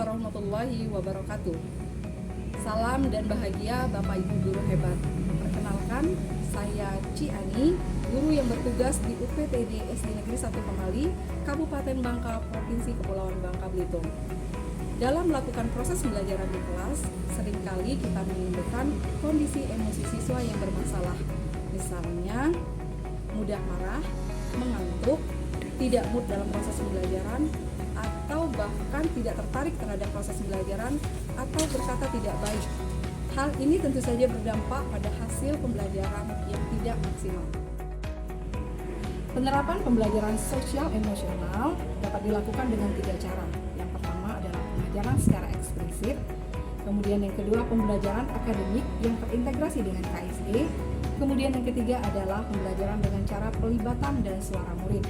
warahmatullahi wabarakatuh. Salam dan bahagia Bapak Ibu guru hebat. Perkenalkan, saya Ciani, guru yang bertugas di UPTD SD Negeri 1 Pemali, Kabupaten Bangka, Provinsi Kepulauan Bangka Belitung. Dalam melakukan proses pembelajaran di kelas, seringkali kita menemukan kondisi emosi siswa yang bermasalah. Misalnya, mudah marah, mengantuk, tidak mood dalam proses pembelajaran, atau bahkan tidak tertarik terhadap proses pembelajaran atau berkata tidak baik. Hal ini tentu saja berdampak pada hasil pembelajaran yang tidak maksimal. Penerapan pembelajaran sosial emosional dapat dilakukan dengan 3 cara. Yang pertama adalah pembelajaran secara eksplisit, kemudian yang kedua pembelajaran akademik yang terintegrasi dengan KSE, kemudian yang ketiga adalah pembelajaran dengan cara pelibatan dan suara murid.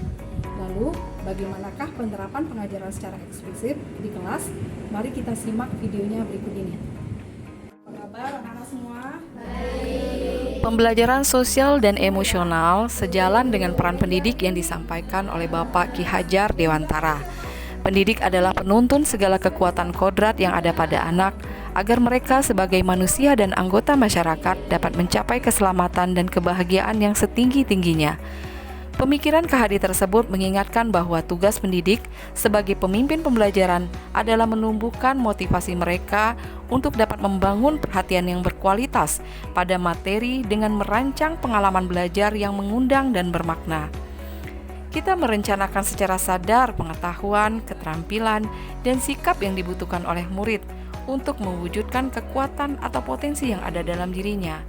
Lalu, bagaimanakah penerapan pengajaran secara eksplisit di kelas? Mari kita simak videonya berikut ini. Apa kabar anak-anak semua? Baik. Pembelajaran sosial dan emosional sejalan dengan peran pendidik yang disampaikan oleh Bapak Ki Hajar Dewantara. Pendidik adalah penuntun segala kekuatan kodrat yang ada pada anak, agar mereka sebagai manusia dan anggota masyarakat dapat mencapai keselamatan dan kebahagiaan yang setinggi-tingginya. Pemikiran KHD tersebut mengingatkan bahwa tugas pendidik sebagai pemimpin pembelajaran adalah menumbuhkan motivasi mereka untuk dapat membangun perhatian yang berkualitas pada materi dengan merancang pengalaman belajar yang mengundang dan bermakna. Kita merencanakan secara sadar pengetahuan, keterampilan, dan sikap yang dibutuhkan oleh murid untuk mewujudkan kekuatan atau potensi yang ada dalam dirinya.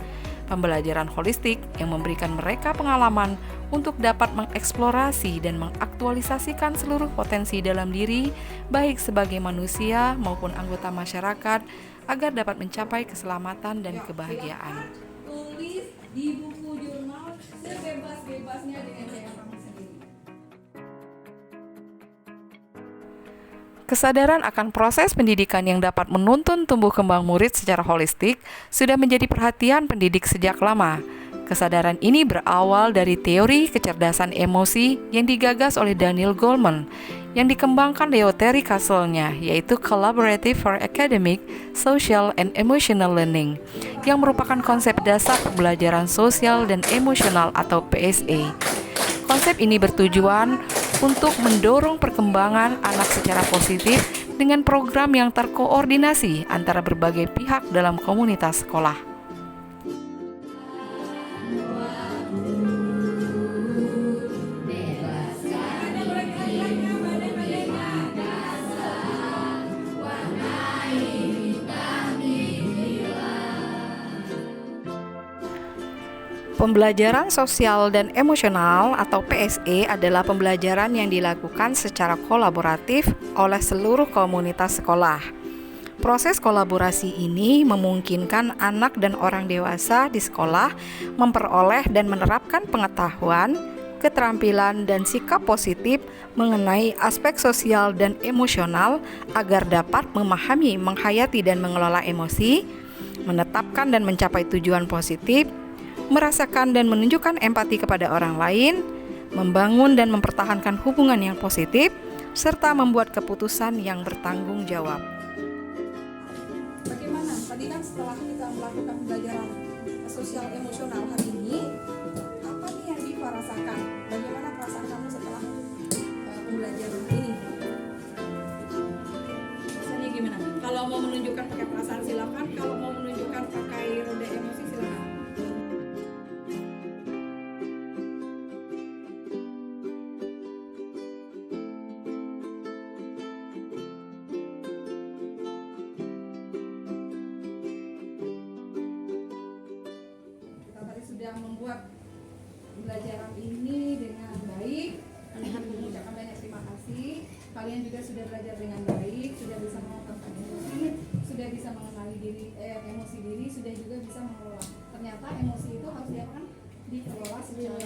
Pembelajaran holistik yang memberikan mereka pengalaman untuk dapat mengeksplorasi dan mengaktualisasikan seluruh potensi dalam diri, baik sebagai manusia maupun anggota masyarakat, agar dapat mencapai keselamatan dan kebahagiaan. Tulis di buku jurnal sebebas-bebasnya dengan gaya kamu sendiri. Kesadaran akan proses pendidikan yang dapat menuntun tumbuh kembang murid secara holistik sudah menjadi perhatian pendidik sejak lama. Kesadaran ini berawal dari teori kecerdasan emosi yang digagas oleh Daniel Goleman, yang dikembangkan Leo Terry Castle-nya, yaitu Collaborative for Academic, Social, and Emotional Learning, yang merupakan konsep dasar pembelajaran sosial dan emosional atau PSE. Konsep ini bertujuan untuk mendorong perkembangan anak secara positif dengan program yang terkoordinasi antara berbagai pihak dalam komunitas sekolah. Pembelajaran sosial dan emosional atau PSE adalah pembelajaran yang dilakukan secara kolaboratif oleh seluruh komunitas sekolah. Proses kolaborasi ini memungkinkan anak dan orang dewasa di sekolah memperoleh dan menerapkan pengetahuan, keterampilan, dan sikap positif mengenai aspek sosial dan emosional agar dapat memahami, menghayati, dan mengelola emosi, menetapkan dan mencapai tujuan positif, merasakan dan menunjukkan empati kepada orang lain, membangun dan mempertahankan hubungan yang positif, serta membuat keputusan yang bertanggung jawab. Bagaimana? Tadi kan setelah kita melakukan pembelajaran sosial emosional hari ini, apa nih yang Diva rasakan? Bagaimana perasaan kamu setelah pembelajaran ini? Rasanya gimana? Kalau mau menunjukkan pakai perasaan silakan, kalau mau menunjukkan pakai roda emosi silakan. Sudah membuat pembelajaran ini dengan baik. Kami mengucapkan banyak terima kasih. Kalian juga sudah belajar dengan baik, sudah bisa mengontrol emosi, sudah bisa mengenali diri, emosi diri, sudah juga bisa mengelola. Ternyata emosi itu harus dikelola secara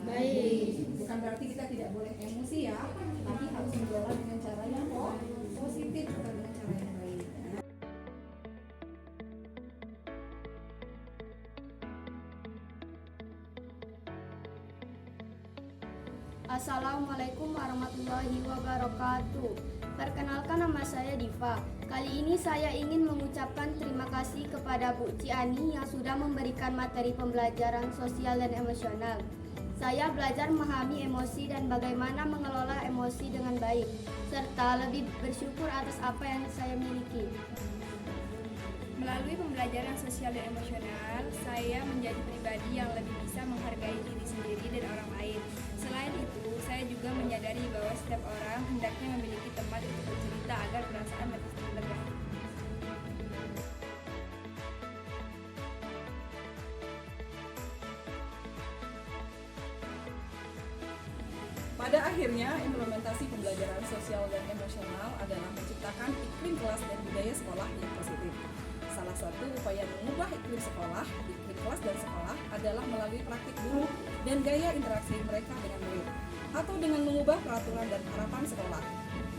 baik. Bukan berarti kita tidak boleh emosi ya, tapi harus mengelola dengan cara yang positif atau dengan cara yang baik. Assalamualaikum warahmatullahi wabarakatuh. Perkenalkan, nama saya Diva. Kali ini saya ingin mengucapkan terima kasih kepada Bu Ciani yang sudah memberikan materi pembelajaran sosial dan emosional. Saya belajar memahami emosi dan bagaimana mengelola emosi dengan baik, serta lebih bersyukur atas apa yang saya miliki. Melalui pembelajaran sosial dan emosional, saya menjadi pribadi yang lebih bisa menghargai diri sendiri dan orang lain. Selain itu, saya juga menyadari bahwa setiap orang hendaknya memiliki tempat untuk bercerita agar perasaan lebih terlega. Pada akhirnya, implementasi pembelajaran sosial dan emosional adalah menciptakan iklim kelas dan budaya sekolah yang positif. Salah satu upaya mengubah iklim sekolah, iklim kelas dan sekolah adalah melalui praktik guru dan gaya interaksi mereka dengan murid, atau dengan mengubah peraturan dan harapan sekolah.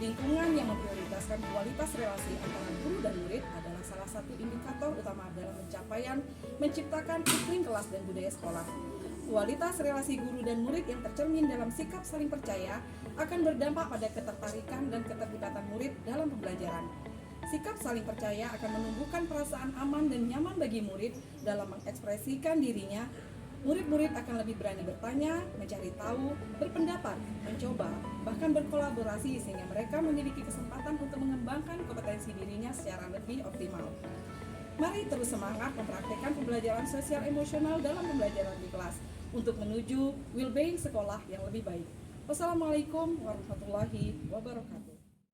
Lingkungan yang memprioritaskan kualitas relasi antara guru dan murid adalah salah satu indikator utama dalam menciptakan iklim kelas dan budaya sekolah. Kualitas relasi guru dan murid yang tercermin dalam sikap saling percaya akan berdampak pada ketertarikan dan keterlibatan murid dalam pembelajaran. Sikap saling percaya akan menumbuhkan perasaan aman dan nyaman bagi murid dalam mengekspresikan dirinya. Murid-murid akan lebih berani bertanya, mencari tahu, berpendapat, mencoba, bahkan berkolaborasi sehingga mereka memiliki kesempatan untuk mengembangkan kompetensi dirinya secara lebih optimal. Mari terus semangat mempraktikkan pembelajaran sosial emosional dalam pembelajaran di kelas untuk menuju well-being sekolah yang lebih baik. Wassalamualaikum warahmatullahi wabarakatuh.